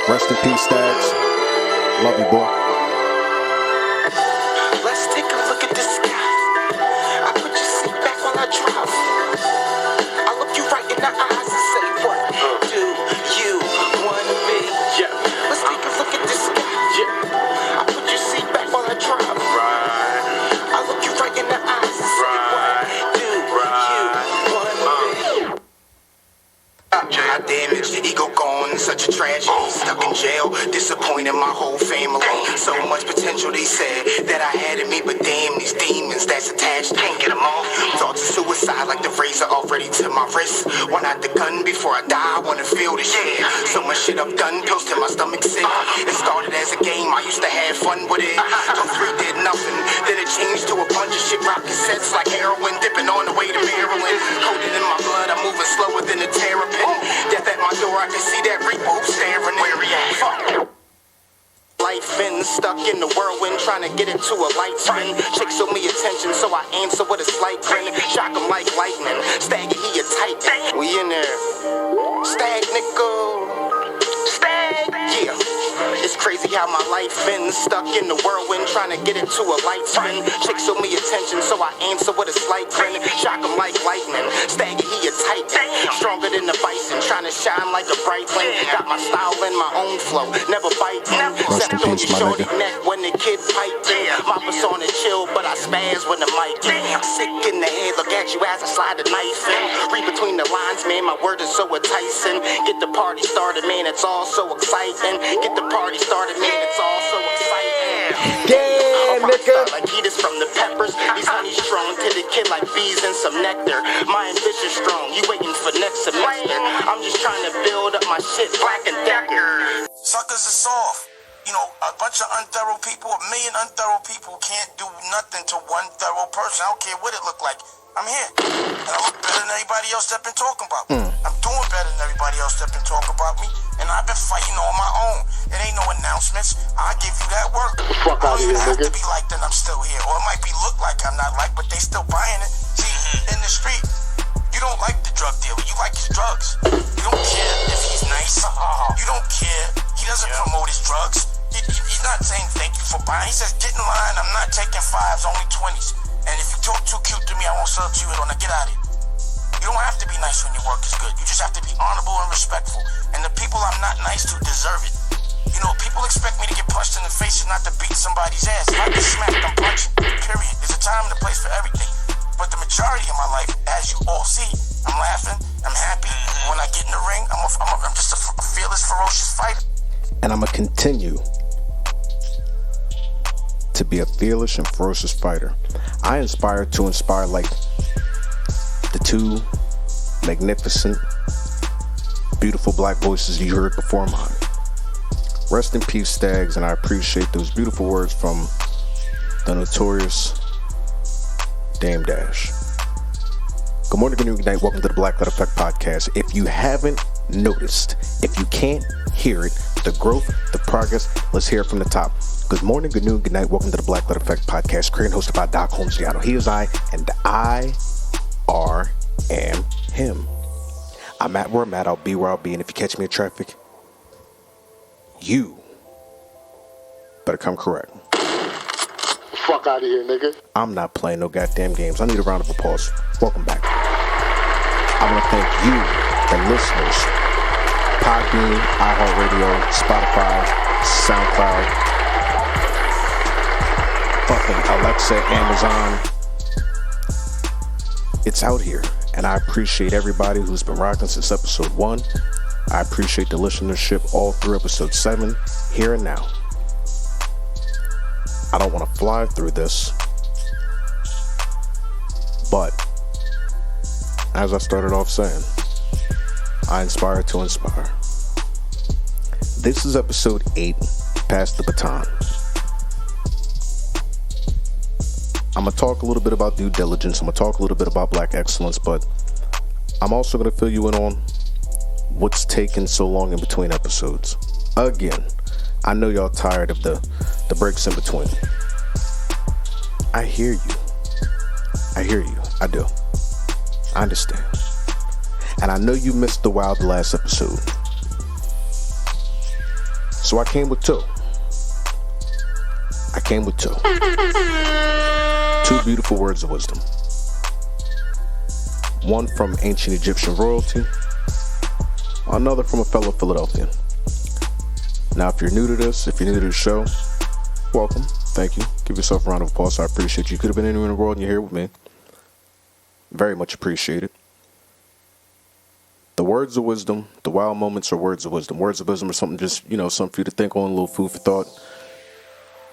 Rest in peace, Staggs. Love you, boy. Let's take a look at the sky. I put your seat back while I drive. I look you right in the eyes and say, what do you want me? Yeah. Let's take a look at the sky. Yeah. I put your seat back while I drive. Right. I look you right in the eyes and say, what do you want me? I damaged, ego gone, such a tragedy. Stuck in jail, disappointing my whole family. So much potential, they said, that I had in me. But damn, these demons that's attached, can't get them off. Thoughts of suicide like the razor already to my wrist. Why not the gun before I die? I wanna feel this shit. So much shit I've done, pills to my stomach sick. It started as a game, I used to have fun with it. Till 3 did nothing, then it changed to a bunch of shit. Rock cassettes like heroin, dipping on the way to Maryland. Coated in my blood, I'm moving slower than a terrapin. Death at my door, I can see that repo staring. Where he at? Fuck. Life been stuck in the whirlwind, trying to get into a light spin. Chicks show me attention, so I answer with a slight grin. Shock 'em like lightning. Staggy, he a tight. We in there. Stag, nickel. Stag, yeah. It's crazy how my life been stuck in the whirlwind, trying to get into a light spin. Chicks show me attention, so I answer with a slight grin. Shock 'em like lightning. Staggy, he a tight. Stronger than the bison, trying to shine like a bright flame. Got my style and my own flow, never biting. Rest in peace, my nigga. Neck when the kid piped in. My persona chill, but I spaz when the mic in. I'm sick in the head, look at you as I slide the knife in. Read between the lines, man, my word is so enticing. Get the party started, man, it's all so exciting. Get the party started, man, it's all so exciting. Yeah, nigga. Like heat is from the peppers. These honeys strong to the kid like bees and some nectar. My ambition strong, you waiting for next semester. I'm just trying to build up my shit, Black and Decker. Suckers are soft. You know, a bunch of unthorough people, a million unthorough people can't do nothing to one thorough person. I don't care what it look like. I'm here. And I look better than everybody else that been talking about me. I'm doing better than everybody else that been talking about me. And I've been fighting on my own. It ain't no announcements. I give you that work. Fuck I out of don't even here, have nigga. to be liked and I'm still here. Or it might be look like I'm not liked, but they still buying it. See, in the street, you don't like the drug dealer. You like his drugs. You don't care if he's nice. You don't care. He doesn't promote his drugs. He's not saying thank you for buying. He says, get in line. I'm not taking 5s, only 20s. And if you talk too cute to me, I won't sell to you at all. Now get out of here. You don't have to be nice when your work is good. You just have to be honorable and respectful. And the people I'm not nice to deserve it. You know, people expect me to get punched in the face and not to beat somebody's ass. If I get smacked, I'm punching. Period. There's a time and a place for everything. But the majority of my life, as you all see, I'm laughing, I'm happy. When I get in the ring, I'm just a fearless, ferocious fighter. And I'm going to continue to be a fearless and ferocious fighter. I inspire to inspire like the two magnificent, beautiful black voices you heard before mine. Rest in peace, Staggs, and I appreciate those beautiful words from the notorious Dame Dash. Good morning, good noon, good night. Welcome to the Blacklight Effect podcast. If you haven't noticed, if you can't hear it, the growth, the progress, let's hear it from the top. Good morning, good noon, good night. Welcome to the Blacklight Effect podcast, created and hosted by Doc Holmesiano. He is I, and I am him. I'm at where I'm at, I'll be where I'll be, and if you catch me in traffic, you better come correct. Fuck out of here, nigga. I'm not playing no goddamn games. I need a round of applause. Welcome back. I want to thank you, the listeners. Podbean, iHeartRadio, Spotify, SoundCloud, fucking Alexa, Amazon. It's out here, and I appreciate everybody who's been rocking since episode 1. I appreciate the listenership all through episode 7, here and now. I don't want to fly through this, but as I started off saying, I inspire to inspire. This is episode 8, Pass the Baton. I'm going to talk a little bit about due diligence. I'm going to talk a little bit about black excellence, but I'm also going to fill you in on what's taken so long in between episodes. Again, I know y'all tired of the breaks in between. I hear you. I do. I understand. And I know you missed the wild last episode. So I came with two. Two beautiful words of wisdom. One from ancient Egyptian royalty, another from a fellow Philadelphian. Now, if you're new to this, if you're new to the show, welcome. Thank you. Give yourself a round of applause. I appreciate you. You could have been anywhere in the world and you're here with me. Very much appreciated. The words of wisdom, the wild moments are words of wisdom. Words of wisdom are something just, something for you to think on, a little food for thought.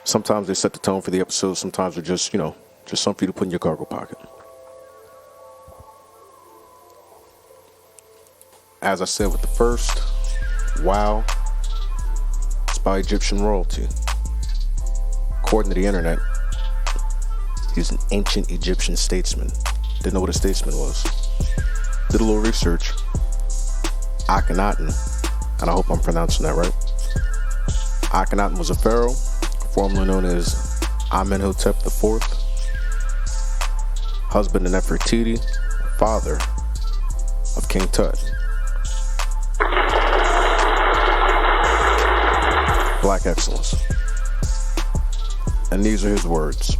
Sometimes they set the tone for the episode. Sometimes they're just, just something for you to put in your cargo pocket. As I said with the first, wow, it's by Egyptian royalty. According to the internet, he's an ancient Egyptian statesman. Didn't know what a statesman was. Did a little research. Akhenaten, and I hope I'm pronouncing that right. Akhenaten was a pharaoh, formerly known as Amenhotep IV, husband of Nefertiti, father of King Tut. Black excellence. And these are his words.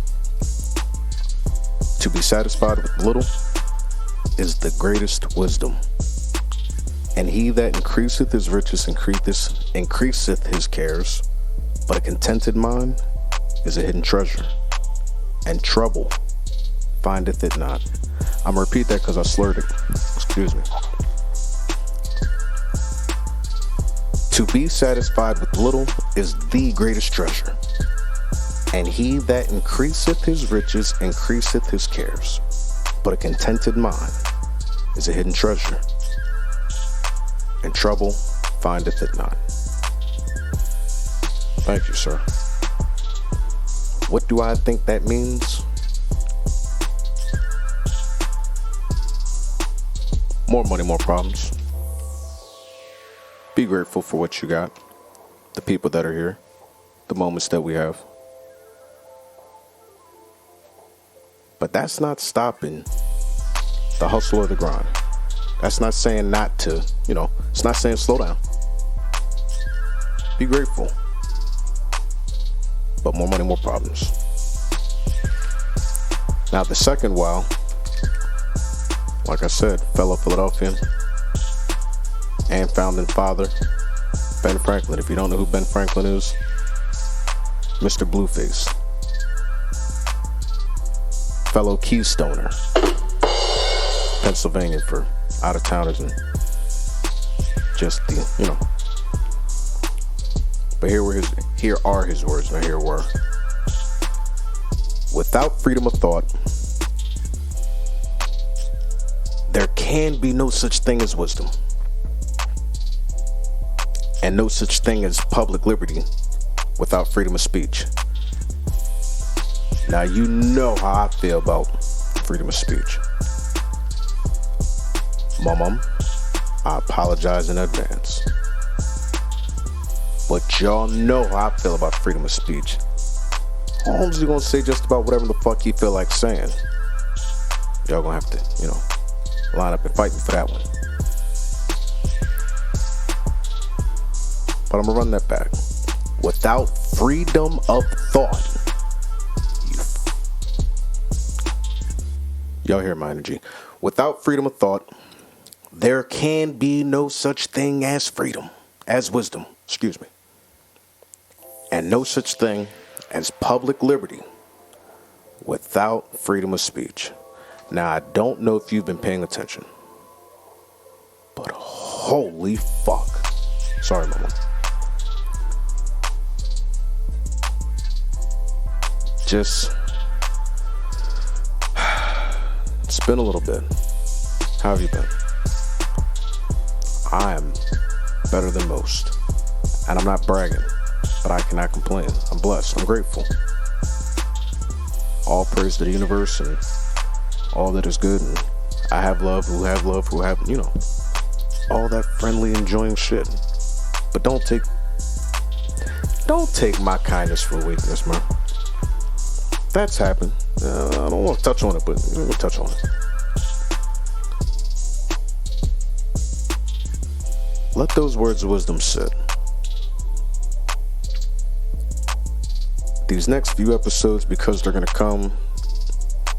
To be satisfied with little is the greatest wisdom. And he that increaseth his riches increaseth his cares, but a contented mind is a hidden treasure, and trouble findeth it not. I'm gonna repeat that because I slurred it. Excuse me. To be satisfied with little is the greatest treasure, and he that increaseth his riches increaseth his cares, but a contented mind is a hidden treasure, and trouble findeth it not. Thank you, sir. What do I think that means? More money, more problems. Be grateful for what you got, the people that are here, the moments that we have. But that's not stopping the hustle or the grind. That's not saying not to, it's not saying slow down. Be grateful. But more money, more problems. Now the second wow, like I said, fellow Philadelphian and founding father, Ben Franklin. If you don't know who Ben Franklin is, Mr. Blueface. Fellow Keystoner. Pennsylvania for out-of-towners and just the, But here are his words. Now here were. Without freedom of thought, there can be no such thing as wisdom. And no such thing as public liberty without freedom of speech. Now you know how I feel about freedom of speech. Mom, I apologize in advance. But y'all know how I feel about freedom of speech. Holmes is gonna say just about whatever the fuck he feel like saying. Y'all gonna have to, line up and fight me for that one. But I'm gonna run that back. Without freedom of thought, y'all hear my energy. Without freedom of thought, there can be no such thing as freedom, as wisdom, and no such thing as public liberty without freedom of speech. Now, I don't know if you've been paying attention, but holy fuck. Sorry, mama. Just, it's been a little bit. How have you been? I am better than most. And I'm not bragging, but I cannot complain. I'm blessed. I'm grateful. All praise to the universe and all that is good. And I have love, who have, all that friendly, enjoying shit. But don't take my kindness for weakness, man. That's happened. I don't want to touch on it, but I'm going to touch on it. Let those words of wisdom sit. These next few episodes, because they're going to come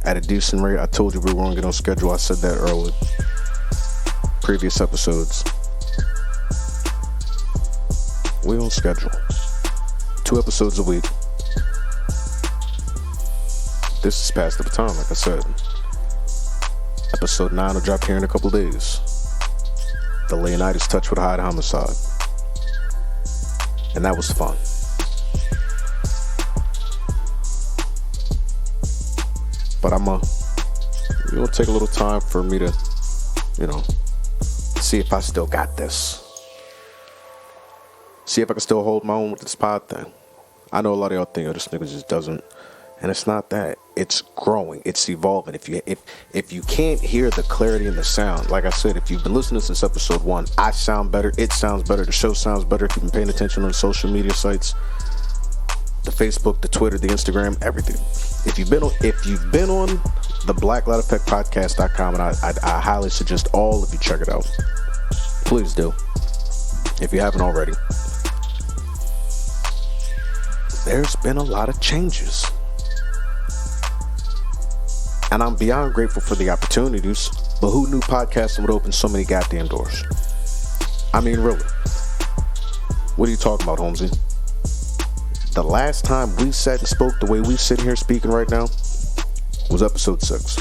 at a decent rate. I told you we were going to get on schedule. I said that earlier. Previous episodes. We're on schedule. 2 episodes a week. This is past the baton, like I said. Episode 9 will drop here in a couple days. The Leonidas touch with Hyde homicide. And that was fun. But it'll take a little time for me to, see if I still got this. See if I can still hold my own with this pod thing. I know a lot of y'all think, this nigga just doesn't. And it's not that. It's growing. It's evolving. If you can't hear the clarity in the sound, like I said, if you've been listening since episode 1, I sound better. It sounds better. The show sounds better. If you've been paying attention on the social media sites, the Facebook, the Twitter, the Instagram, everything. If you've been on the Blacklight Effect Podcast.com, and I highly suggest all of you check it out. Please do. If you haven't already. There's been a lot of changes. And I'm beyond grateful for the opportunities, but who knew podcasting would open so many goddamn doors? I mean, really. What are you talking about, Holmesy? The last time we sat and spoke the way we sit here speaking right now was episode 6.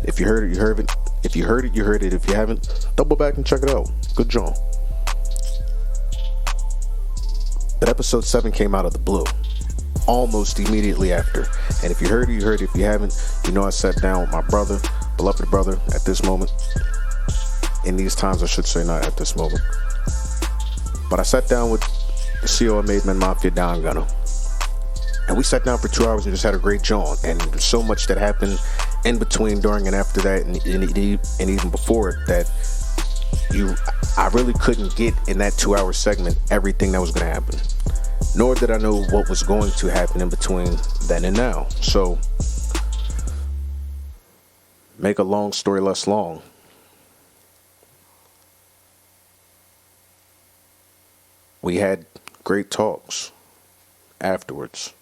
If you heard it, you heard it. If you heard it, you heard it. If you haven't, double back and check it out. Good job. But episode 7 came out of the blue. Almost immediately after. And if you heard it, you heard it. If you haven't, I sat down with my brother, beloved brother, at this moment. In these times, I should say not at this moment. But I sat down with the CEO of Made Men Mafia, Don Gunner. And we sat down for 2 hours and just had a great jaunt. And there's so much that happened in between, during, and after that, and even before it, that I really couldn't get in that 2-hour segment everything that was going to happen. Nor did I know what was going to happen in between then and now. So, make a long story less long. We had great talks afterwards.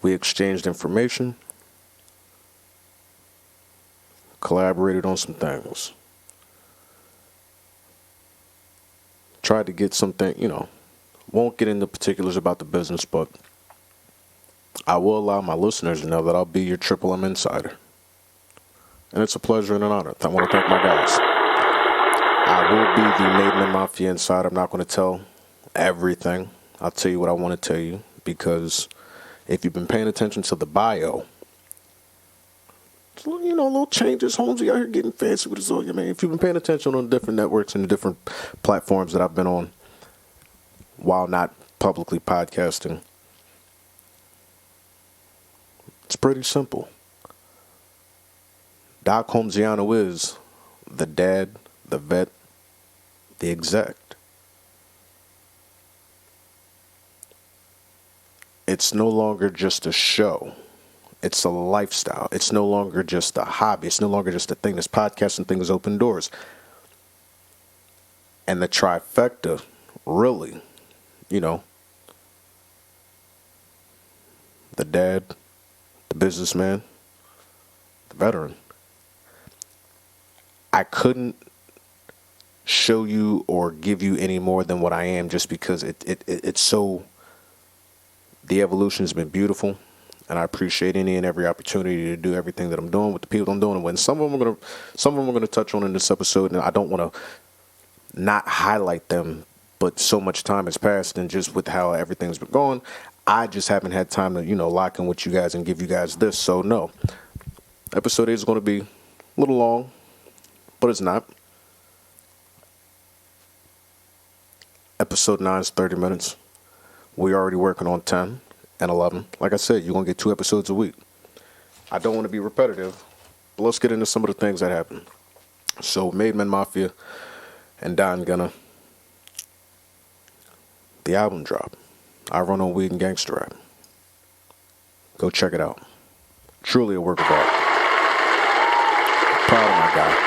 We exchanged information, collaborated on some things. Tried to get something, won't get into particulars about the business, but I will allow my listeners to know that I'll be your Triple M insider. And it's a pleasure and an honor. I want to thank my guys. I will be the Made Men Mafia insider. I'm not going to tell everything. I'll tell you what I want to tell you, because if you've been paying attention to the bio, little changes. Holmesy out here getting fancy with his own. If you've been paying attention on different networks and the different platforms that I've been on while not publicly podcasting, it's pretty simple. Doc Holmesiano is the dad, the vet, the exec. It's no longer just a show. It's a lifestyle. It's no longer just a hobby. It's no longer just a thing. This podcasting thing has opened doors. And the trifecta, really, the dad, the businessman, the veteran. I couldn't show you or give you any more than what I am, just because it's so, the evolution has been beautiful. And I appreciate any and every opportunity to do everything that I'm doing with the people I'm doing. And when some of them are going to touch on in this episode, and I don't want to not highlight them, but so much time has passed, and just with how everything's been going, I just haven't had time to, lock in with you guys and give you guys this. So no, episode 8 is going to be a little long, but it's not. Episode 9 is 30 minutes. We're already working on 10. And 11. Like I said, you're going to get 2 episodes a week. I don't want to be repetitive, but let's get into some of the things that happened. So, Made Men Mafia and Don Gunner. The album drop. I Run on Weed and Gangster Rap. Go check it out. Truly a work of art. Proud of my guy.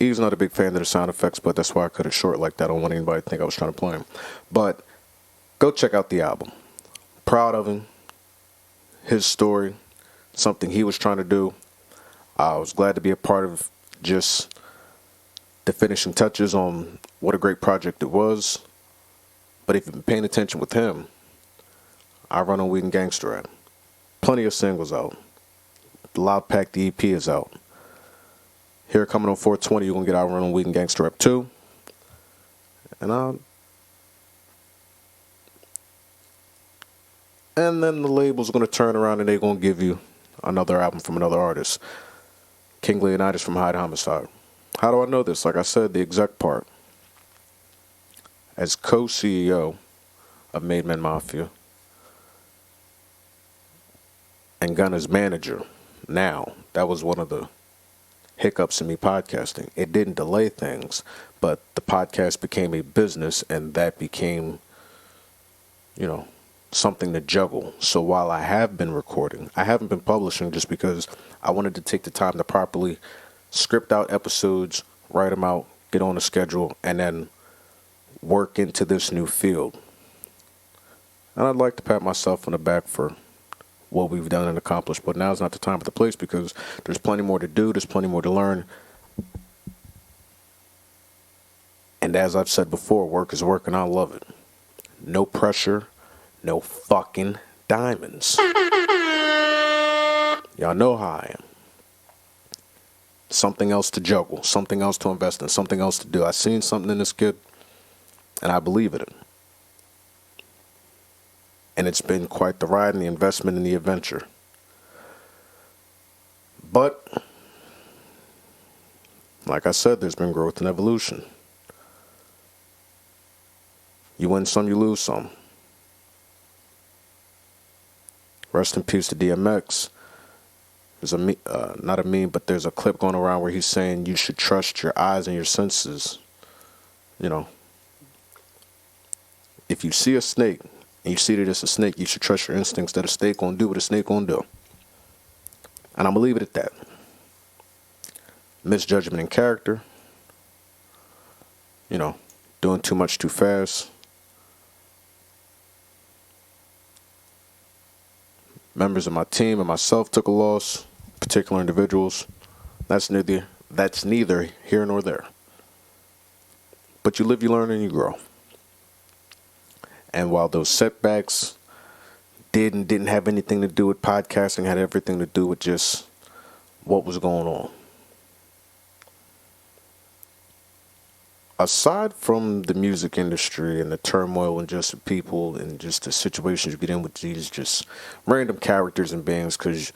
He's not a big fan of the sound effects, but that's why I cut it short like that. I don't want anybody to think I was trying to play him. But go check out the album. Proud of him. His story. Something he was trying to do. I was glad to be a part of just the finishing touches on what a great project it was. But if you've been paying attention with him, I Run on Weed and Gangster Rap. Plenty of singles out. Loud Pack, the EP is out. Here coming on 420, you're going to get I Run on Weed and Gangster Rap 2. And then the label's going to turn around and they're going to give you another album from another artist. King Leonidas from Hyde Homicide. How do I know this? Like I said, the exec part. As co-CEO of Made Men Mafia and Gunna's manager, now, that was one of the hiccups in me podcasting. It didn't delay things, but the podcast became a business and that became, something to juggle. So while I have been recording, I haven't been publishing just because I wanted to take the time to properly script out episodes, write them out, get on a schedule, and then work into this new field. And I'd like to pat myself on the back for what we've done and accomplished, but now's not the time or the place because there's plenty more to do, there's plenty more to learn. And as I've said before, work is work and I love it. No pressure, no fucking diamonds. Y'all know how I am. Something else to juggle, something else to invest in, something else to do. I seen something in this kid and I believe in it. And it's been quite the ride and the investment and the adventure. But, like I said, there's been growth and evolution. You win some, you lose some. Rest in peace to DMX. There's not a meme, but there's a clip going around where he's saying you should trust your eyes and your senses. If you see a snake, and you see that it's a snake, you should trust your instincts that a snake gonna do what a snake gonna do. And I'm gonna leave it at that. Misjudgment in character. Doing too much too fast. Members of my team and myself took a loss. Particular individuals. That's neither here nor there. But you live, you learn, and you grow. And while those setbacks didn't have anything to do with podcasting, had everything to do with just what was going on. Aside from the music industry and the turmoil and just the people and just the situations you get in with these just random characters and beings, because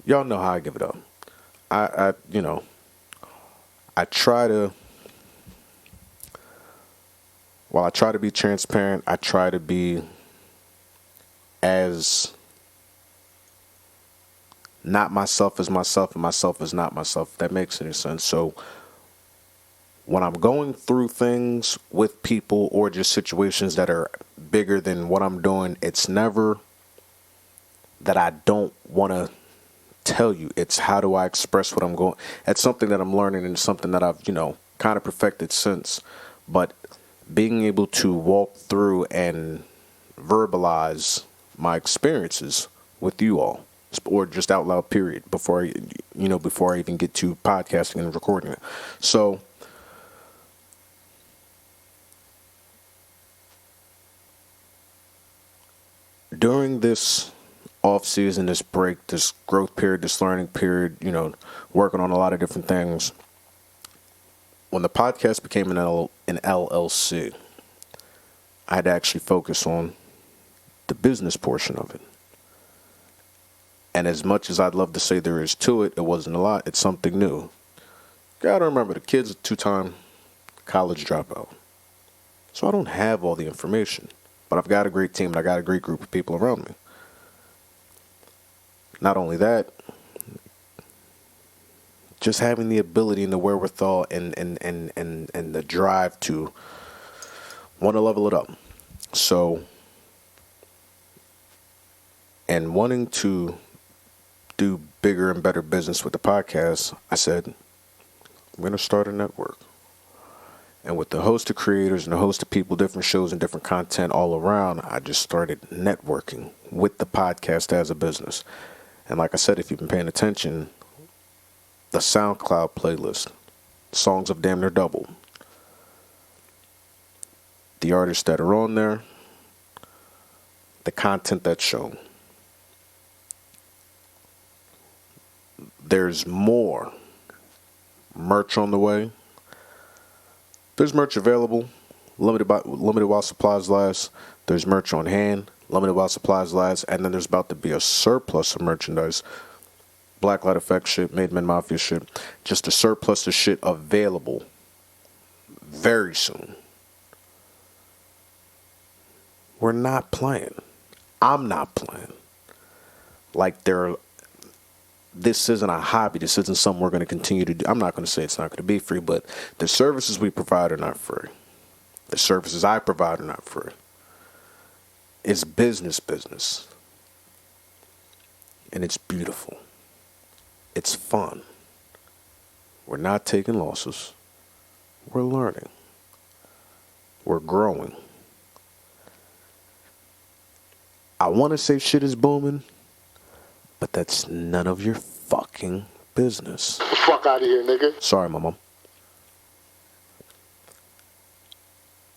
y'all know how I give it up. I try to, while I try to be transparent, I try to be as not myself as myself and myself as not myself, if that makes any sense. So when I'm going through things with people or just situations that are bigger than what I'm doing, it's never that I don't want to tell you. It's how do I express what I'm going. It's something that I'm learning and something that I've, kind of perfected since. But being able to walk through and verbalize my experiences with you all, or just out loud, period, before I even get to podcasting and recording it. So during this off season, this break, this growth period, this learning period, working on a lot of different things, when the podcast became an LLC, I had to actually focus on the business portion of it. And as much as I'd love to say there is to it, it wasn't a lot. It's something new. Gotta remember, the kid's a 2-time college dropout. So I don't have all the information. But I've got a great team and I got a great group of people around me. Not only that, just having the ability and the wherewithal and the drive to want to level it up. So, and wanting to do bigger and better business with the podcast, I said, I'm going to start a network. And with the host of creators and a host of people, different shows and different content all around, I just started networking with the podcast as a business. And like I said, if you've been paying attention, the SoundCloud playlist, songs have damn near doubled. The artists that are on there, the content that's shown. There's more merch on the way. There's merch available, limited while supplies last. There's merch on hand, limited while supplies last. And then there's about to be a surplus of merchandise. Blacklight effect shit, Made Men Mafia shit. Just a surplus of shit available very soon. We're not playing. I'm not playing. Like this isn't a hobby. This isn't something we're going to continue to do. I'm not going to say it's not going to be free, but the services we provide are not free. The services I provide are not free. It's business. And it's beautiful. It's fun. We're not taking losses. We're learning. We're growing. I want to say shit is booming, but that's none of your fucking business. Get the fuck out of here, nigga. Sorry, my mom.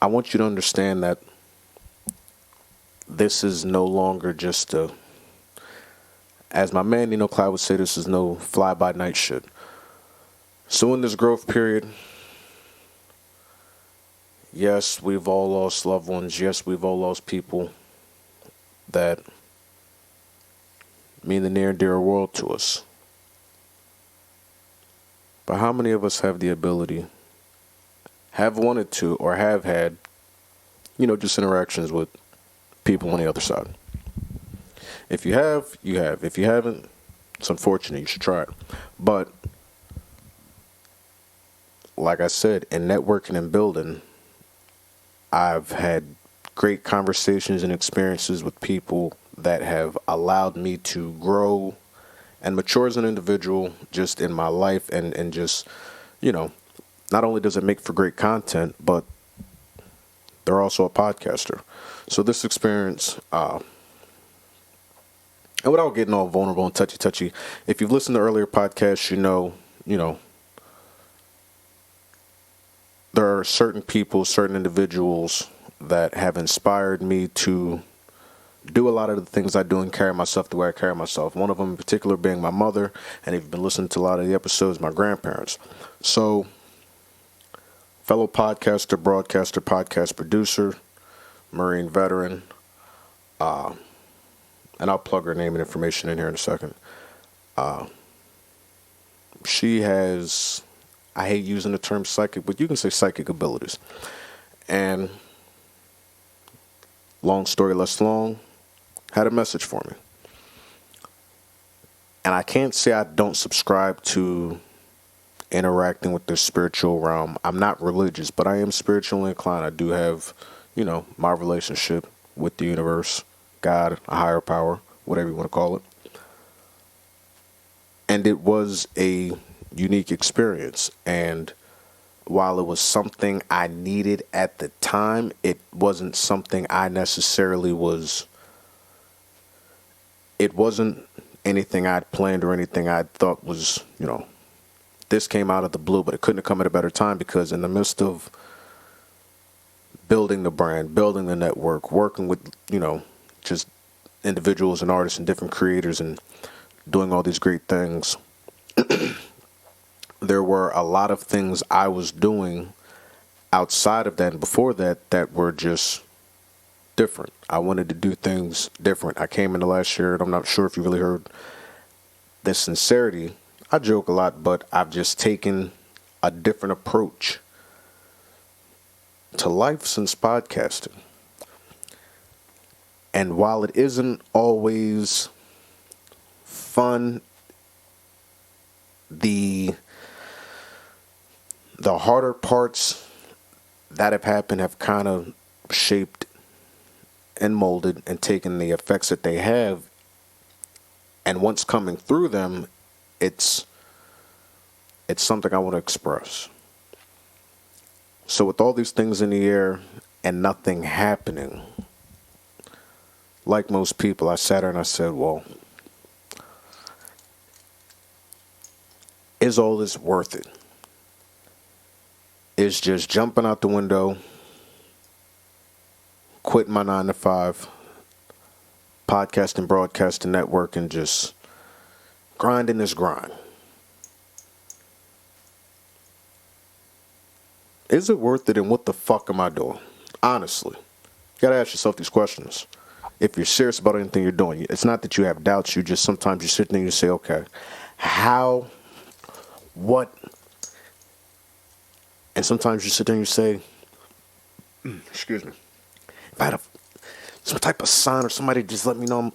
I want you to understand that this is no longer just as my man, Clyde would say, this is no fly-by-night shit. So in this growth period, yes, we've all lost loved ones. Yes, we've all lost people that mean the near and dear world to us. But how many of us have the ability, have wanted to, or have had, just interactions with people on the other side? If you have, you have. If you haven't, it's unfortunate. You should try it. But like I said, in networking and building, I've had great conversations and experiences with people that have allowed me to grow and mature as an individual just in my life and just, not only does it make for great content, but they're also a podcaster. So this experience, and without getting all vulnerable and touchy, if you've listened to earlier podcasts, there are certain people, certain individuals that have inspired me to do a lot of the things I do and carry myself the way I carry myself. One of them in particular being my mother, and if you've been listening to a lot of the episodes, my grandparents. So, fellow podcaster, broadcaster, podcast producer, Marine veteran, and I'll plug her name and information in here in a second. She has, I hate using the term psychic, but you can say psychic abilities. And long story less long, had a message for me. And I can't say I don't subscribe to interacting with the spiritual realm. I'm not religious, but I am spiritually inclined. I do have, my relationship with the universe, God, a higher power, whatever you want to call it. And it was a unique experience. And while it was something I needed at the time, it wasn't something I necessarily it wasn't anything I'd planned or anything I thought was, this came out of the blue, but it couldn't have come at a better time because in the midst of building the brand, building the network, working with, just individuals and artists and different creators and doing all these great things, there were a lot of things I was doing outside of that and before that were just different. I wanted to do things different. I came into last year, and I'm not sure if you really heard the sincerity. I joke a lot, but I've just taken a different approach to life since podcasting. And while it isn't always fun, the harder parts that have happened have kind of shaped and molded and taken the effects that they have. And once coming through them, it's It's something I want to express. So with all these things in the air and nothing happening, like most people, I sat there and I said, well, is all this worth it? Is just jumping out the window, quitting my 9 to 5, podcasting, broadcasting, network, and just grinding this grind? Is it worth it, and what the fuck am I doing? Honestly, you gotta ask yourself these questions. If you're serious about anything you're doing, it's not that you have doubts. You just sometimes you sit there and you say, okay, how, what, and sometimes you sit there and you say, excuse me, if I had some type of sign or somebody just let me know I'm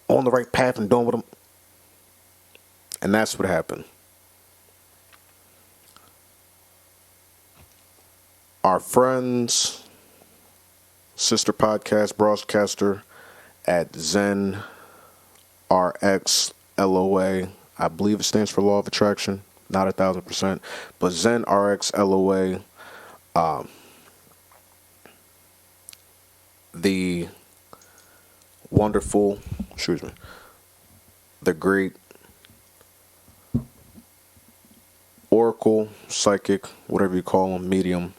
on the right path and doing what I'm, and that's what happened. Our friends, sister podcast, broadcaster at Zen RX LOA. I believe it stands for Law of Attraction. Not 1,000%. But Zen RX LOA. The wonderful, the great Oracle, psychic, whatever you call them, medium.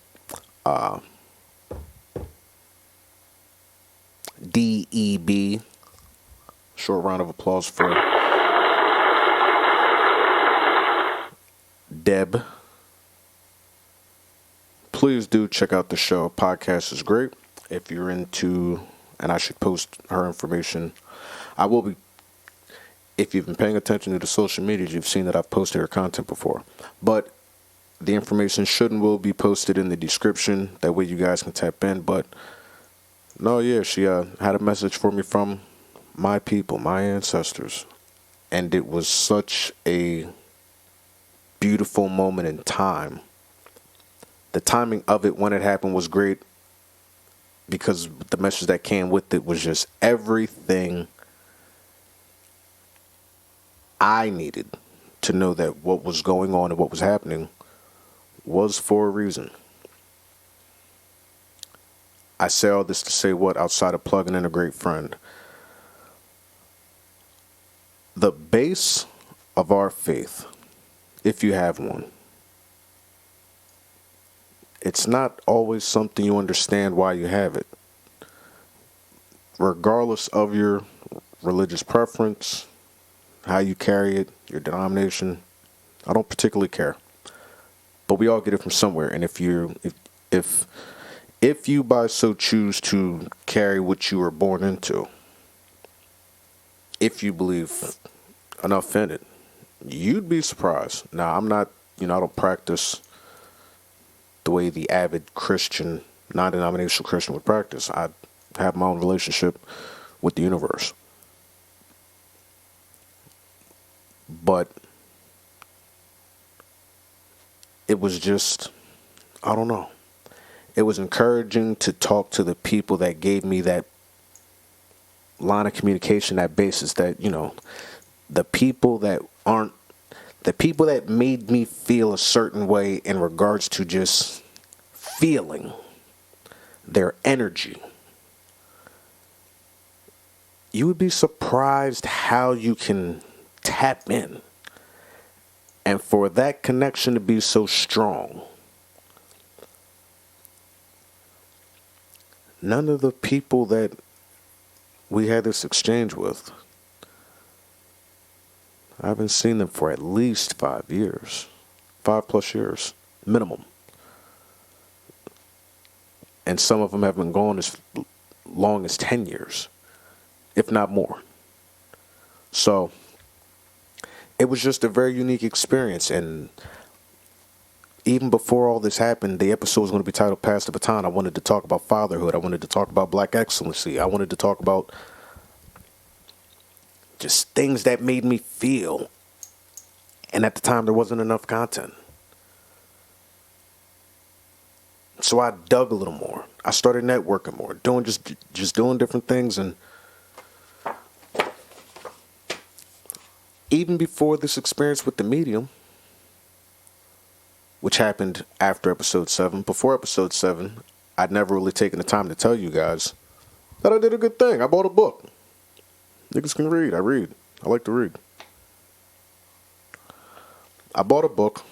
DEB. Short round of applause for Deb. Please do check out the show. Podcast is great. If you're into, and I should post her information. I will be. If you've been paying attention to the social medias, you've seen that I've posted her content before. But the information should and will be posted in the description. That way you guys can tap in. But no, yeah, she had a message for me from my people, my ancestors. And it was such a beautiful moment in time. The timing of it when it happened was great, because the message that came with it was just everything I needed to know, that what was going on and what was happening was for a reason. I say all this to say what, outside of plugging in a great friend. The base of our faith, if you have one, it's not always something you understand why you have it. Regardless of your religious preference, how you carry it, your denomination, I don't particularly care. But we all get it from somewhere. And if you by so choose to carry what you were born into, if you believe enough in it, you'd be surprised. Now, I'm not, I don't practice the way the avid Christian, non-denominational Christian would practice. I have my own relationship with the universe. But it was just, I don't know. It was encouraging to talk to the people that gave me that line of communication, that basis, that, the people that made me feel a certain way in regards to just feeling their energy. You would be surprised how you can tap in. And for that connection to be so strong, none of the people that we had this exchange with, I haven't seen them for at least 5 years. 5+ years, minimum. And some of them have been gone as long as 10 years, if not more. So it was just a very unique experience. And even before all this happened, the episode was going to be titled Pass the Baton. I wanted to talk about fatherhood. I wanted to talk about black excellency. I wanted to talk about just things that made me feel. And at the time, there wasn't enough content. So I dug a little more. I started networking more, doing just doing different things. And even before this experience with the medium, which happened after episode 7. Before episode 7, I'd never really taken the time to tell you guys that I did a good thing. I bought a book. Niggas can read. I read. I like to read. I bought a book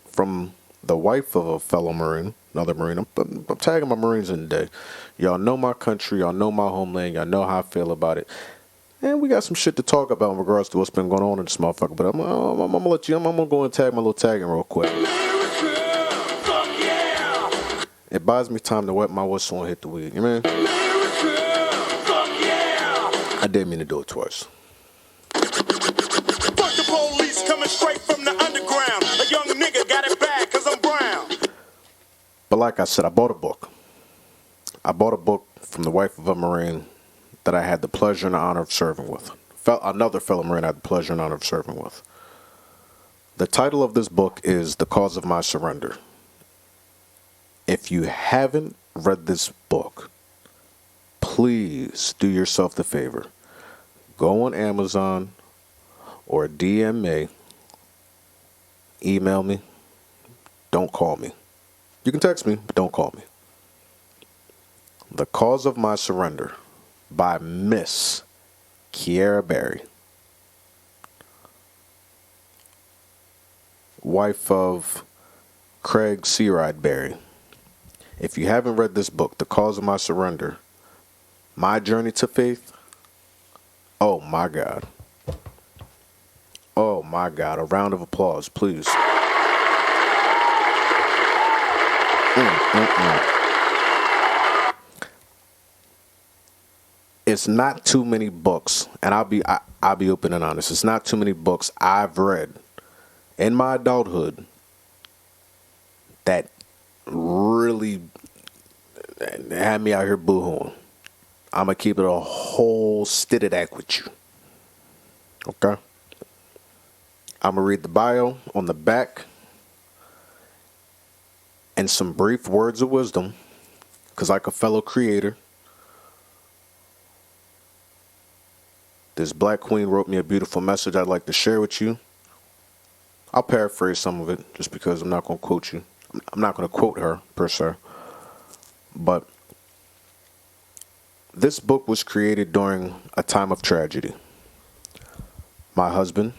from the wife of a fellow Marine, another Marine. I'm tagging my Marines in today. Y'all know my country. Y'all know my homeland. Y'all know how I feel about it. And we got some shit to talk about in regards to what's been going on in this motherfucker. But I'm gonna let you. I'm gonna go and tag my little tagging real quick. It buys me time to wet my whistle and hit the weed. You know what I mean? I didn't mean to do it twice. Fuck the police coming straight from the underground. A young nigga got it bad cause I'm brown. But like I said, I bought a book. I bought a book from the wife of a Marine that I had the pleasure and the honor of serving with. Another fellow Marine I had the pleasure and honor of serving with. The title of this book is The Cause of My Surrender. If you haven't read this book, please do yourself the favor. Go on Amazon or DM me. Email me. Don't call me. You can text me, but don't call me. The Cause of My Surrender by Miss Kiera Berry, wife of Craig Searide Berry. If you haven't read this book, The Cause of My Surrender, My Journey to Faith, oh my God. Oh my God. A round of applause, please. It's not too many books, and I'll be open and honest. It's not too many books I've read in my adulthood that really had me out here boo-hooing. I'm going to keep it a whole stitted with you. Okay? I'm going to read the bio on the back and some brief words of wisdom, because like a fellow creator, this black queen wrote me a beautiful message I'd like to share with you. I'll paraphrase some of it just because I'm not going to quote you. I'm not going to quote her per se. But this book was created during a time of tragedy. My husband,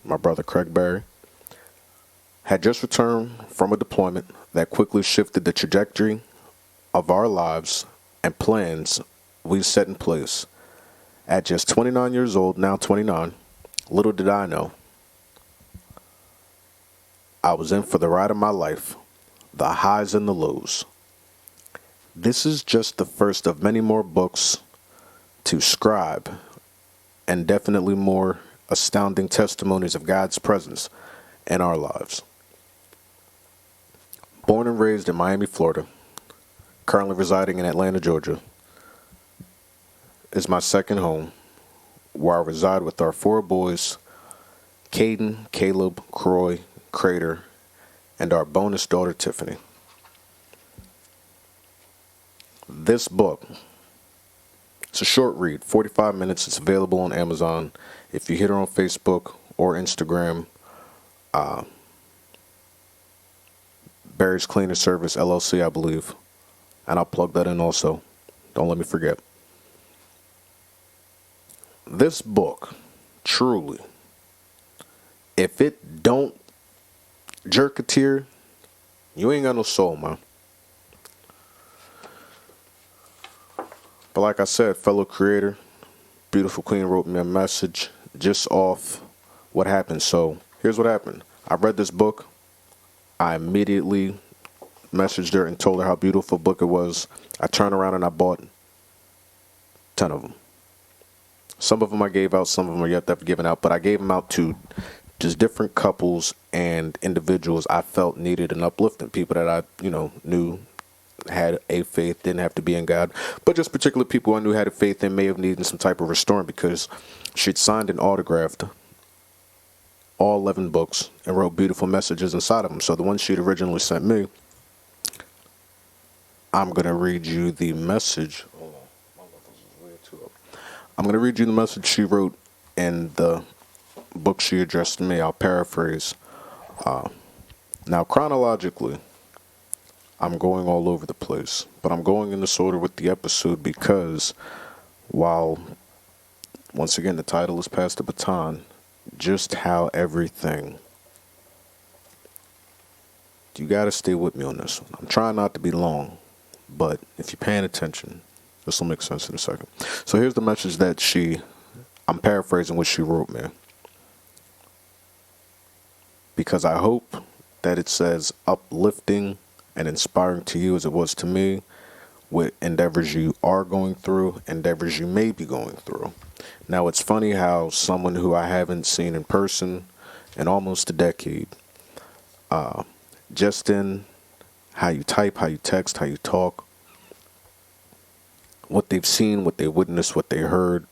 my brother Craig Berry, had just returned from a deployment that quickly shifted the trajectory of our lives and plans we set in place. At just 29 years old, now 29, little did I know, I was in for the ride of my life, the highs and the lows. This is just the first of many more books to scribe, and definitely more astounding testimonies of God's presence in our lives. Born and raised in Miami, Florida, currently residing in Atlanta, Georgia, is my second home, where I reside with our 4 boys, Caden, Caleb, Croy, Crater, and our bonus daughter, Tiffany. This book, it's a short read, 45 minutes. It's available on Amazon. If you hit her on Facebook or Instagram, Barry's Cleaner Service, LLC, I believe. And I'll plug that in also. Don't let me forget. This book, truly, if it don't jerk a tear, you ain't got no soul, man. But like I said, fellow creator, beautiful queen wrote me a message just off what happened. So here's what happened. I read this book. I immediately messaged her and told her how beautiful a book it was. I turned around and I bought 10 of them. Some of them I gave out, some of them are yet to be given out, but I gave them out to just different couples and individuals I felt needed an uplifting, people that I, knew had a faith, didn't have to be in God, but just particular people I knew had a faith and may have needed some type of restoring, because she'd signed and autographed all 11 books and wrote beautiful messages inside of them. So the one she'd originally sent me, I'm going to read you the message. Hold on. My levels is way too up. I'm going to read you the message she wrote in the book she addressed to me. I'll paraphrase. Now, chronologically, I'm going all over the place, but I'm going in this order with the episode because while, once again, the title is Pass the Baton, just how everything, you gotta stay with me on this one. I'm trying not to be long, but if you're paying attention, this will make sense in a second. So here's the message that I'm paraphrasing what she wrote me, because I hope that it says uplifting and inspiring to you as it was to me with endeavors you are going through, endeavors you may be going through. Now, it's funny how someone who I haven't seen in person in almost a decade, just in how you type, how you text, how you talk, what they've seen, what they witnessed, what they heard,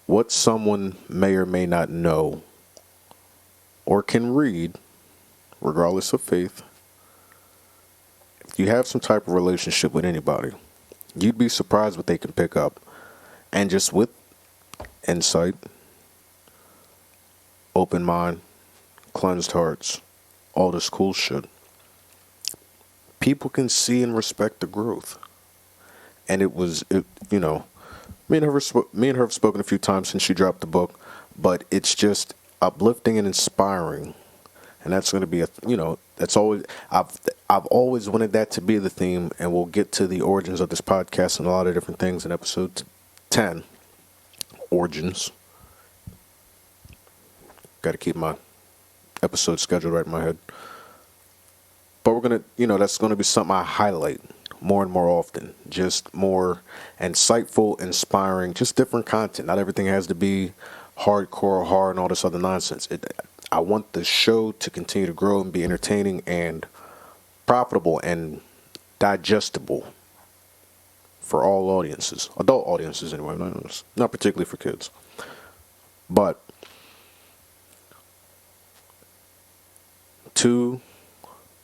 what someone may or may not know or can read, regardless of faith. If you have some type of relationship with anybody, you'd be surprised what they can pick up. And just with insight, open mind, cleansed hearts, all this cool shit, people can see and respect the growth. And me and her have spoken a few times since she dropped the book, but it's just uplifting and inspiring. And that's going to be that's always, I've always wanted that to be the theme, and we'll get to the origins of this podcast and a lot of different things in episode 10, origins. Got to keep my episode schedule right in my head. But we're going to, that's going to be something I highlight more and more often. Just more insightful, inspiring, just different content. Not everything has to be hardcore, hard, and all this other nonsense. I want the show to continue to grow and be entertaining and profitable and digestible for all audiences. Adult audiences anyway, not particularly for kids. But to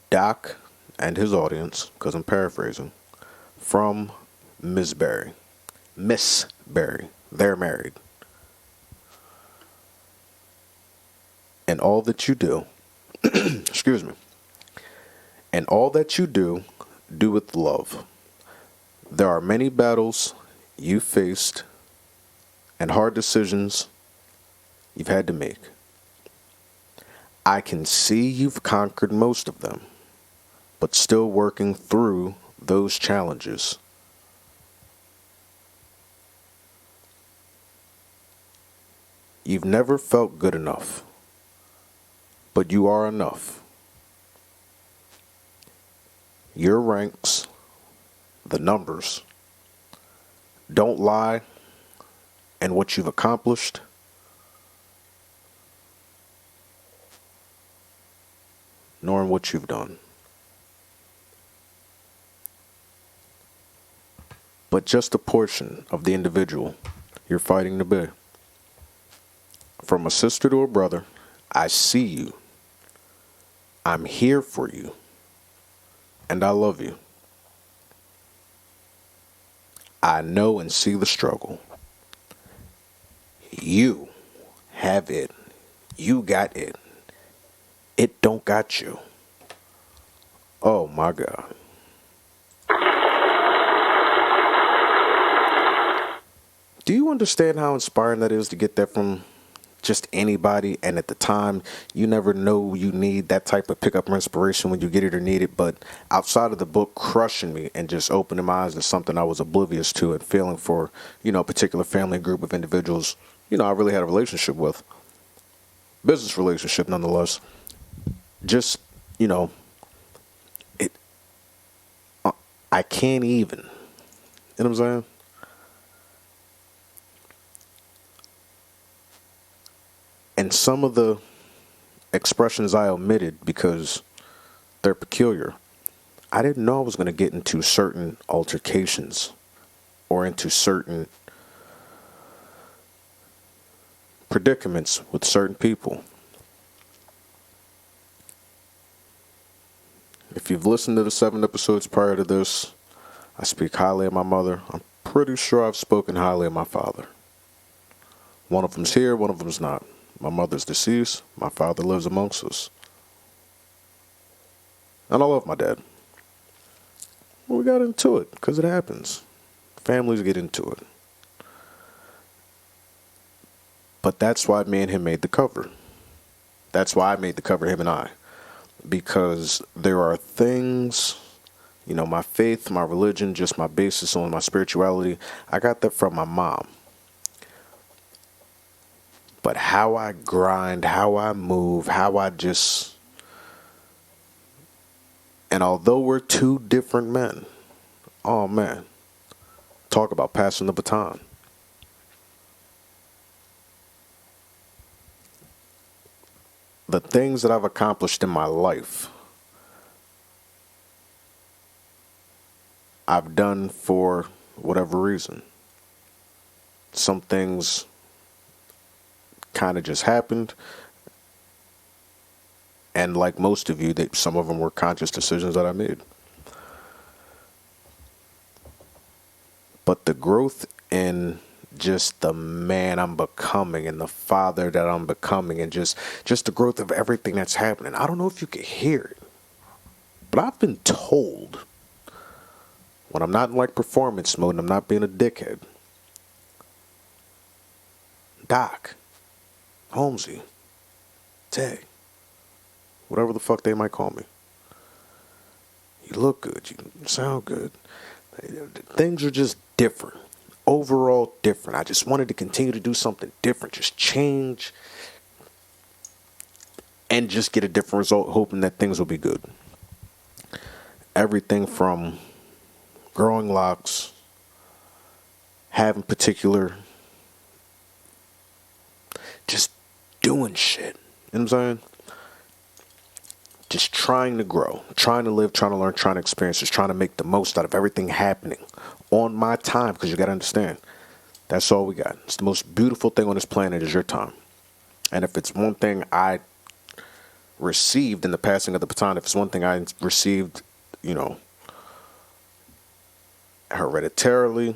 Doc and his audience, because I'm paraphrasing, from Miss Berry, they're married. And all that you do, excuse me, and all that you do with love. There are many battles you faced and hard decisions you've had to make. I can see you've conquered most of them, but still working through those challenges. You've never felt good enough, but you are enough. Your ranks, the numbers, don't lie, and what you've accomplished, nor in what you've done. But just a portion of the individual you're fighting to be. From a sister to a brother, I see you. I'm here for you. And I love you. I know and see the struggle. You have it. You got it. It don't got you. Oh my God. Do you understand how inspiring that is to get that from just anybody? And at the time, you never know you need that type of pickup or inspiration when you get it or need it. But outside of the book crushing me and just opening my eyes to something I was oblivious to and feeling for, a particular family group of individuals, I really had a relationship with. Business relationship nonetheless. Just, I can't even. You know what I'm saying? And some of the expressions I omitted because they're peculiar. I didn't know I was going to get into certain altercations or into certain predicaments with certain people. If you've listened to the 7 episodes prior to this, I speak highly of my mother. I'm pretty sure I've spoken highly of my father. One of them's here, one of them's not. My mother's deceased. My father lives amongst us. And I love my dad. We got into it because it happens. Families get into it. But that's why me and him made the cover. That's why I made the cover, him and I. Because there are things, you know, my faith, my religion, just my basis on my spirituality, I got that from my mom. But how I grind, how I move, how I just... And although we're two different men, oh man, talk about passing the baton. The things that I've accomplished in my life, I've done for whatever reason. Some things kind of just happened. And like most of you, some of them were conscious decisions that I made. But the growth in just the man I'm becoming and the father that I'm becoming and just the growth of everything that's happening. I don't know if you can hear it, but I've been told when I'm not in like performance mode and I'm not being a dickhead, Doc, Holmesy, Tay, whatever the fuck they might call me. You look good. You sound good. Things are just different. Overall different. I just wanted to continue to do something different. Just change. And just get a different result, hoping that things will be good. Everything from growing locks, having particular... just doing shit. You know what I'm saying? Just trying to grow, trying to live, trying to learn, trying to experience, just trying to make the most out of everything happening on my time, because you got to understand, that's all we got. It's the most beautiful thing on this planet is your time. And if it's one thing I received in the passing of the baton, if it's one thing I received, you know, hereditarily,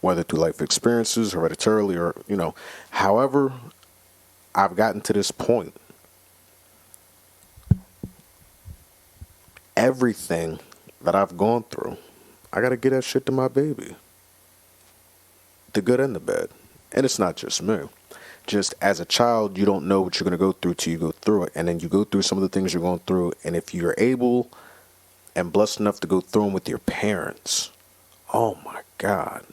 whether through life experiences, hereditarily, or, you know, however I've gotten to this point, everything that I've gone through, I got to get that shit to my baby. The good and the bad. And it's not just me. Just as a child, you don't know what you're going to go through till you go through it. And then you go through some of the things you're going through. And if you're able and blessed enough to go through them with your parents, oh my God,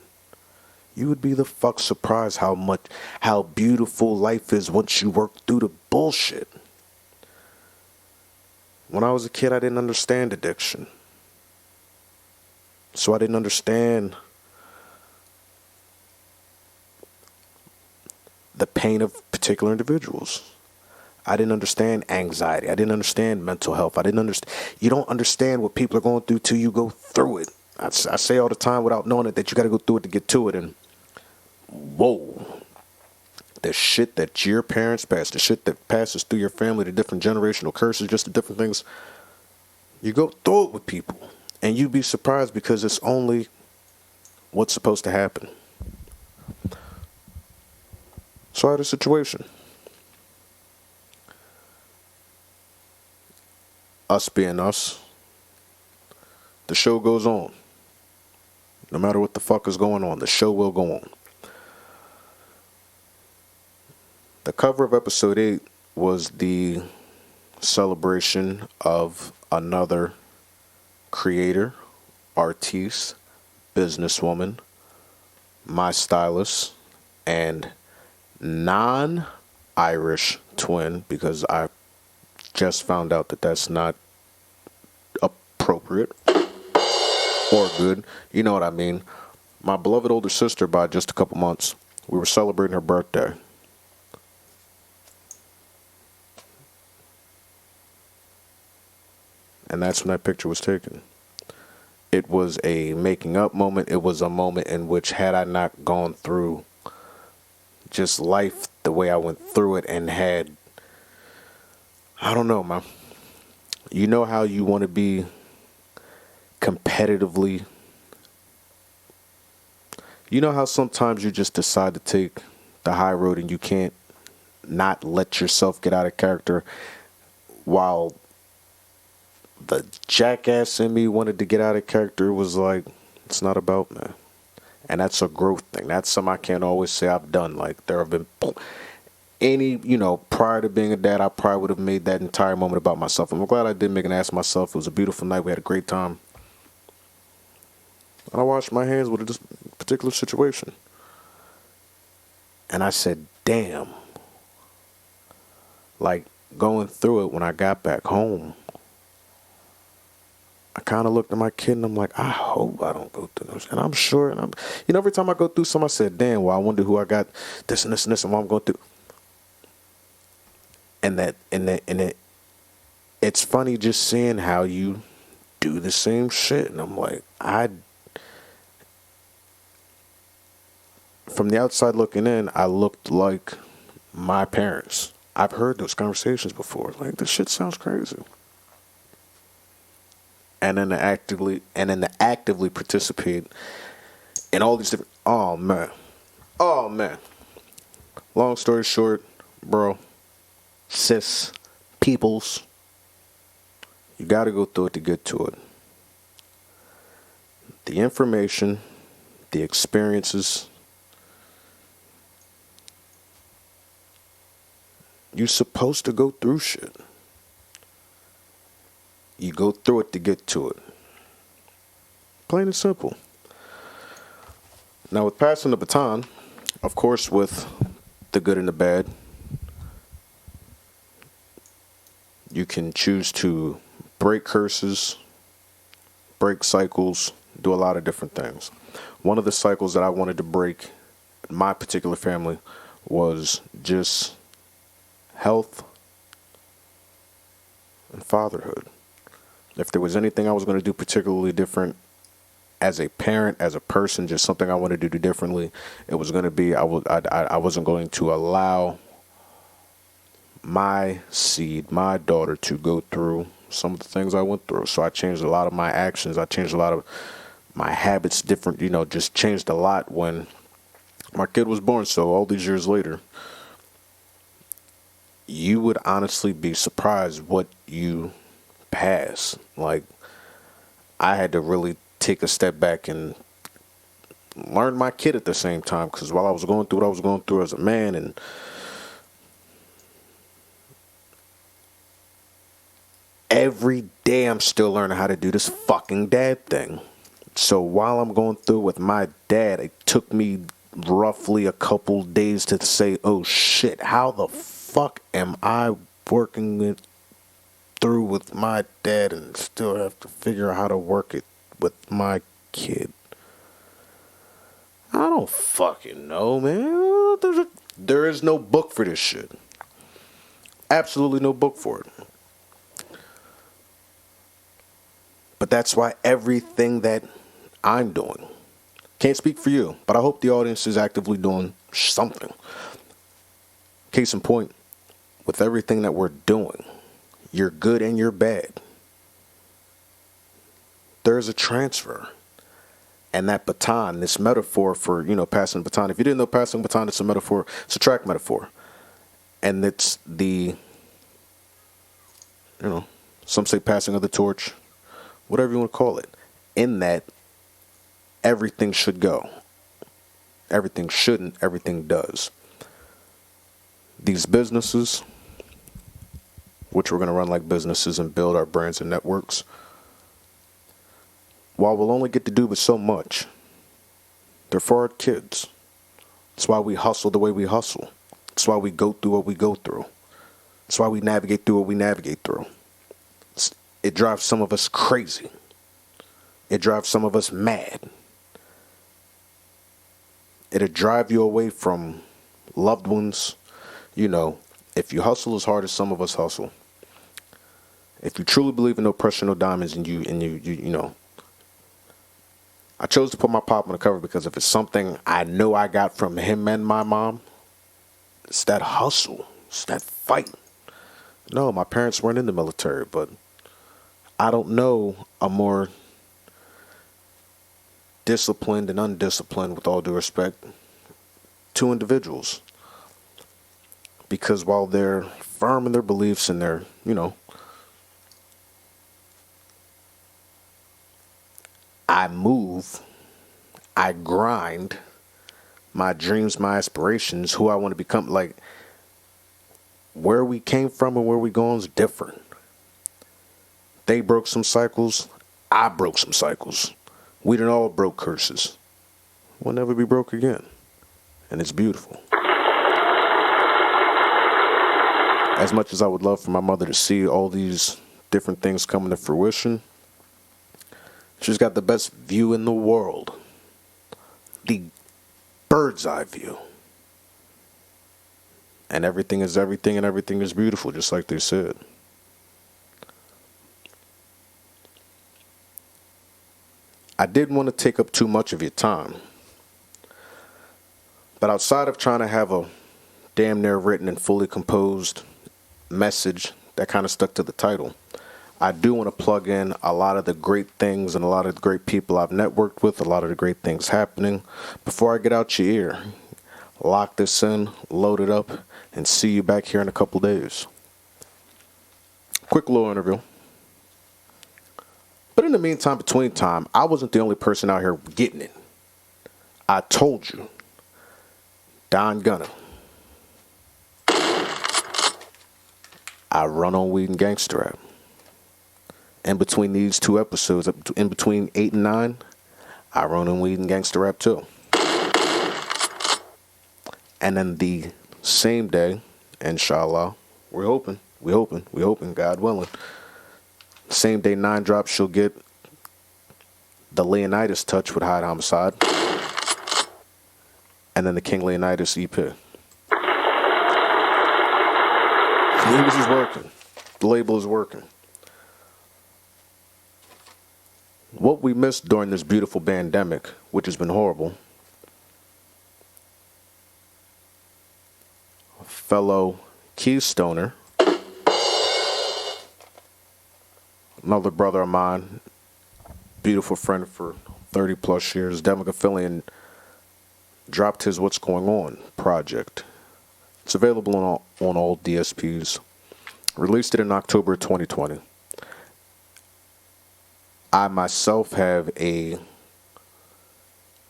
you would be the fuck surprised how beautiful life is once you work through the bullshit. When I was a kid, I didn't understand addiction. So I didn't understand the pain of particular individuals. I didn't understand anxiety. I didn't understand mental health. You don't understand what people are going through till you go through it. I say all the time without knowing it that you got to go through it to get to it. And whoa. The shit that your parents passed, the shit that passes through your family, the different generational curses, just the different things, you go through it with people. And you'd be surprised because it's only what's supposed to happen. So I had a situation. Us being us, the show goes on. No matter what the fuck is going on, the show will go on. The cover of episode 8 was the celebration of another creator, artiste, businesswoman, my stylist, and non-Irish twin, because I just found out that that's not appropriate or good. You know what I mean. My beloved older sister by just a couple months. We were celebrating her birthday. And that's when that picture was taken. It was a making up moment. It was a moment in which, had I not gone through just life the way I went through it and had, I don't know, man. You know how you want to be competitively. You know how sometimes you just decide to take the high road and you can't not let yourself get out of character, while the jackass in me wanted to get out of character. Was like, it's not about me. And that's a growth thing. That's something I can't always say I've done. Like, there have been any, prior to being a dad, I probably would have made that entire moment about myself. I'm glad I did make an ass of myself. It was a beautiful night. We had a great time. And I washed my hands with this particular situation. And I said, damn. Like, going through it when I got back home, I kind of looked at my kid and I'm like, I hope I don't go through this. And I'm sure, and every time I go through something, I said, damn, well, I wonder who I got this and this and this and what I'm going through. And it's funny just seeing how you do the same shit. And I'm like, from the outside looking in, I looked like my parents. I've heard those conversations before. Like, this shit sounds crazy. And then to actively participate in all these different. Oh man. Long story short, bro, sis, peoples, you got to go through it to get to it. The information, the experiences. You're supposed to go through shit. You go through it to get to it. Plain and simple. Now, with passing the baton, of course, with the good and the bad, you can choose to break curses, break cycles, do a lot of different things. One of the cycles that I wanted to break in my particular family was just health and fatherhood. If there was anything I was going to do particularly different as a parent, as a person, just something I wanted to do differently, it was going to be I wasn't going to allow my seed, my daughter, to go through some of the things I went through. So I changed a lot of my actions. I changed a lot of my habits, different, just changed a lot when my kid was born. So all these years later, you would honestly be surprised what you pass. Like, I had to really take a step back and learn my kid at the same time, because while I was going through what I was going through as a man, and every day I'm still learning how to do this fucking dad thing. So while I'm going through with my dad, it took me roughly a couple days to say, oh shit, how the fuck am I working it through with my dad and still have to figure out how to work it with my kid? I don't fucking know, man. There is no book for this shit. Absolutely no book for it. But that's why everything that I'm doing, can't speak for you, but I hope the audience is actively doing something. Case in point, with everything that we're doing, you're good and you're bad, there's a transfer. And that baton, this metaphor for, passing the baton. If you didn't know passing the baton, it's a metaphor. It's a track metaphor. And it's the, some say passing of the torch, whatever you want to call it. In that, everything should go. Everything shouldn't, everything does. These businesses, which we're going to run like businesses and build our brands and networks, while we'll only get to do but so much, they're for our kids. That's why we hustle the way we hustle. That's why we go through what we go through. That's why we navigate through what we navigate through. It drives some of us crazy. It drives some of us mad. It'll drive you away from loved ones. If you hustle as hard as some of us hustle, if you truly believe in no pressure, no diamonds, and you I chose to put my pop on the cover because if it's something I know I got from him and my mom, it's that hustle. It's that fight. No, my parents weren't in the military, but I don't know a more disciplined and undisciplined, with all due respect, two individuals. because while they're firm in their beliefs and they're, I move, I grind, my dreams, my aspirations, who I want to become, like, where we came from and where we going is different. They broke some cycles, I broke some cycles. We done all broke curses. We'll never be broke again. And it's beautiful. As much as I would love for my mother to see all these different things coming to fruition, she's got the best view in the world. The bird's eye view. And everything is everything and everything is beautiful, just like they said. I didn't want to take up too much of your time. But outside of trying to have a damn near written and fully composed message that kind of stuck to the title, I do want to plug in a lot of the great things and a lot of the great people I've networked with, a lot of the great things happening. Before I get out your ear, lock this in, load it up, and see you back here in a couple days. Quick little interview. But in the meantime, between time, I wasn't the only person out here getting it. I told you. Don Gunner. I run on weed and gangster rap. In between these two episodes, in between 8 and 9, I run on weed and gangster rap too. And then the same day, inshallah, we're hoping, God willing, same day 9 drops, she'll get the Leonidas touch with Hide Homicide. And then the King Leonidas EP. This is working. The label is working. What we missed during this beautiful pandemic, which has been horrible, fellow Keystoner, another brother of mine, beautiful friend for 30 plus years, Demogafillion, dropped his What's Going On project. It's available on all DSPs. Released it in October 2020. I myself have a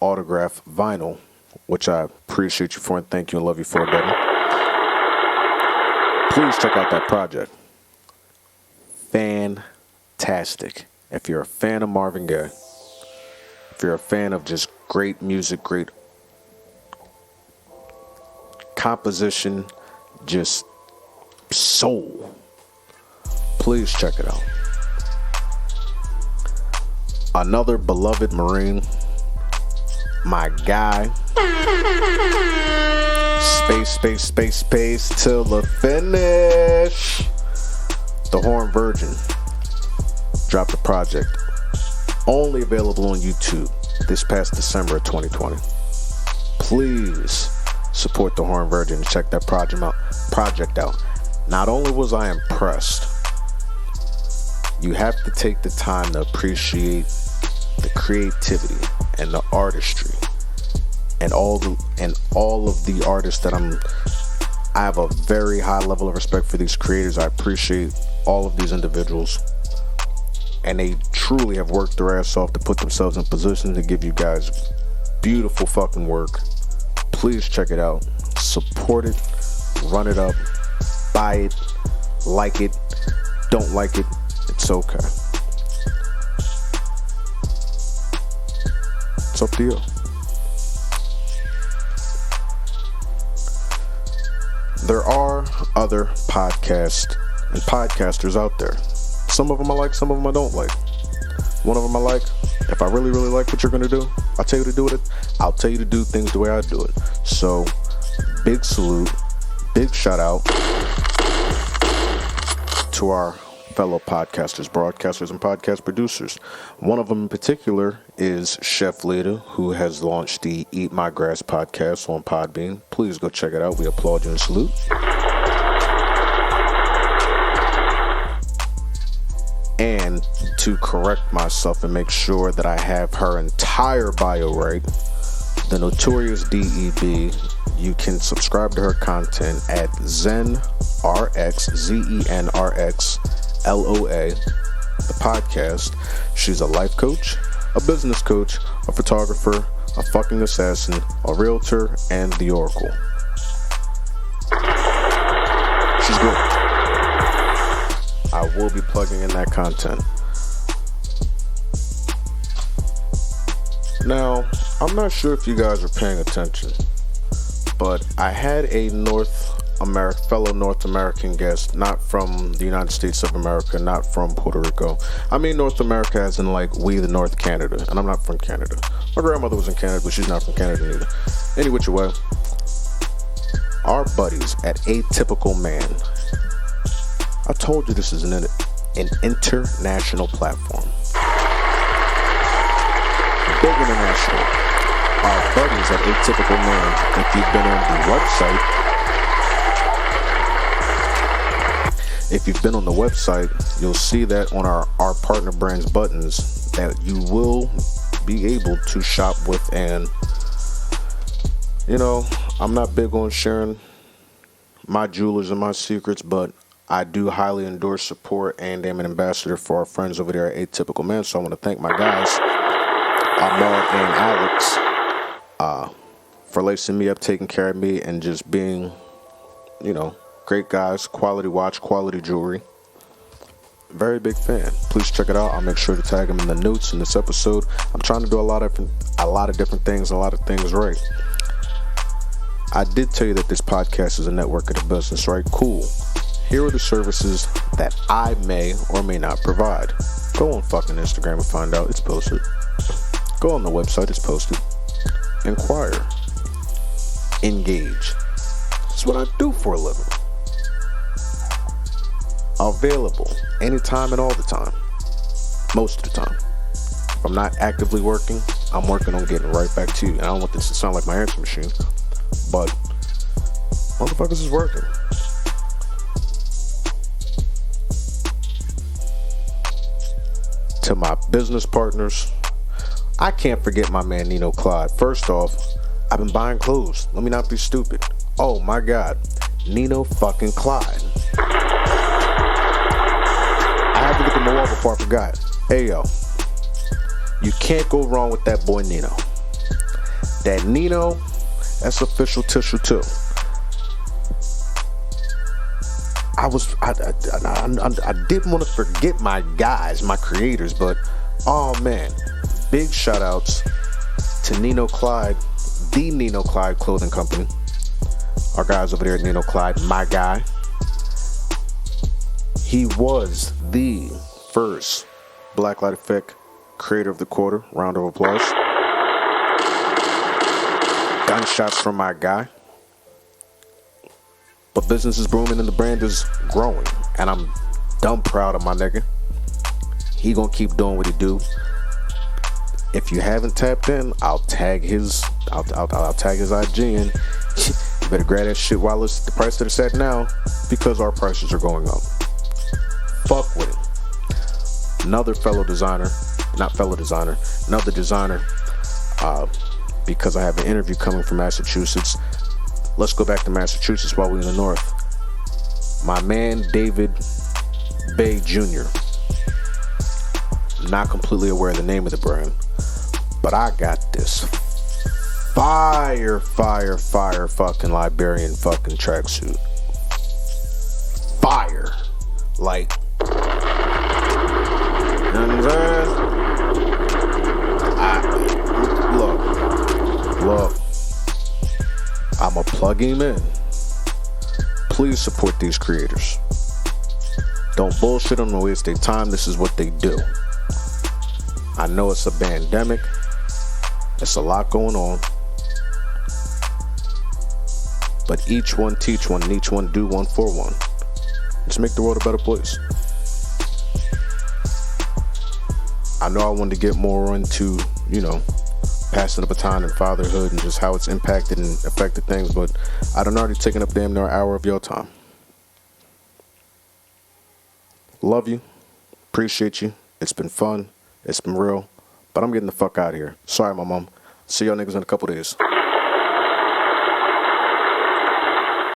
autograph vinyl, which I appreciate you for and thank you and love you for, buddy. Please check out that project. Fantastic. If you're a fan of Marvin Gaye, if you're a fan of just great music, great composition, just soul, please check it out. Another beloved Marine, my guy, space till the finish. The Horn Virgin dropped a project, only available on YouTube this past December of 2020. Please support the Horn Virgin and check that project out. Not only was I impressed, you have to take the time to appreciate the creativity and the artistry and all of the artists that I have a very high level of respect for these creators. I appreciate all of these individuals, and they truly have worked their ass off to put themselves in position to give you guys beautiful fucking work. Please check it out, support it, run it up, buy it, like it, don't like it, it's okay. It's up to you. There are other podcasts and podcasters out there. Some of them I like, some of them I don't like. One of them I like. If I really, really like what you're going to do, I'll tell you to do it. I'll tell you to do things the way I do it. So, big salute, big shout out to our fellow podcasters, broadcasters, and podcast producers. One of them in particular is Chef Leda, who has launched the Eat My Grass podcast on Podbean. Please go check it out. We applaud you and salute. And to correct myself and make sure that I have her entire bio right, the Notorious D.E.B., You can subscribe to her content at ZenRX, ZenRXLOA, the podcast. She's a life coach, a business coach, a photographer, a fucking assassin, a realtor, and the oracle. She's good. I will be plugging in that content. Now, I'm not sure if you guys are paying attention, but I had a fellow North American guest, not from the United States of America, not from Puerto Rico. I mean North America as in like we the North Canada, and I'm not from Canada. My grandmother was in Canada, but she's not from Canada either. Any which way, our buddies at Atypical Man. I told you this is an international platform. Big international. Our buddies at Atypical Man, if you've been on the website, you'll see that on our partner brands buttons that you will be able to shop with. And, you know, I'm not big on sharing my jewelers and my secrets, but I do highly endorse, support, and am an ambassador for our friends over there at Atypical Man. So I want to thank my guys, Ahmad and Alex, for lacing me up, taking care of me, and just being, you know, great guys, quality watch, quality jewelry. Very big fan. Please check it out. I'll make sure to tag them in the notes in this episode. I'm trying to do a lot of different things, a lot of things right. I did tell you that this podcast is a network of the business, right? Cool. Here are the services that I may or may not provide. Go on fucking Instagram and find out. It's posted. Go on the website. It's posted. Inquire. Engage. That's what I do for a living. Available anytime and all the time. Most of the time. If I'm not actively working, I'm working on getting right back to you. And I don't want this to sound like my answer machine, but motherfuckers is working. To my business partners, I can't forget my man Nino Clyde. First off, I've been buying clothes. Let me not be stupid. Oh my God, Nino fucking Clyde. I had to look at my wall before I forgot. Hey yo, you can't go wrong with that boy Nino. That Nino, that's official tissue too. I didn't want to forget my guys, my creators, but oh man, big shout outs to Nino Clyde, the Nino Clyde Clothing Company. Our guys over there at Nino Clyde, my guy. He was the first Blacklight Effect creator of the quarter. Round of applause. Gunshots from my guy. But business is booming and the brand is growing. And I'm dumb proud of my nigga. He gonna keep doing what he do. If you haven't tapped in, I'll tag his IG in. You better grab that shit while it's the price that it's at now, because our prices are going up. Fuck with it. Another designer, because I have an interview coming from Massachusetts. Let's go back to Massachusetts while we're in the north. My man David Bay Jr. Not completely aware of the name of the brand, but I got this fire fucking Liberian fucking tracksuit. Fire. Like, you know what I'm saying? Look, I'ma plug him in. Please support these creators. Don't bullshit them, don't waste their time. This is what they do. I know it's a pandemic. It's a lot going on. But each one teach one, and each one do one for one. Let's make the world a better place. I know I wanted to get more into, passing the baton and fatherhood and just how it's impacted and affected things, but I done already taken up damn near an hour of your time. Love you. Appreciate you. It's been fun. It's been real. But I'm getting the fuck out of here. Sorry, my mom. See y'all niggas in a couple days.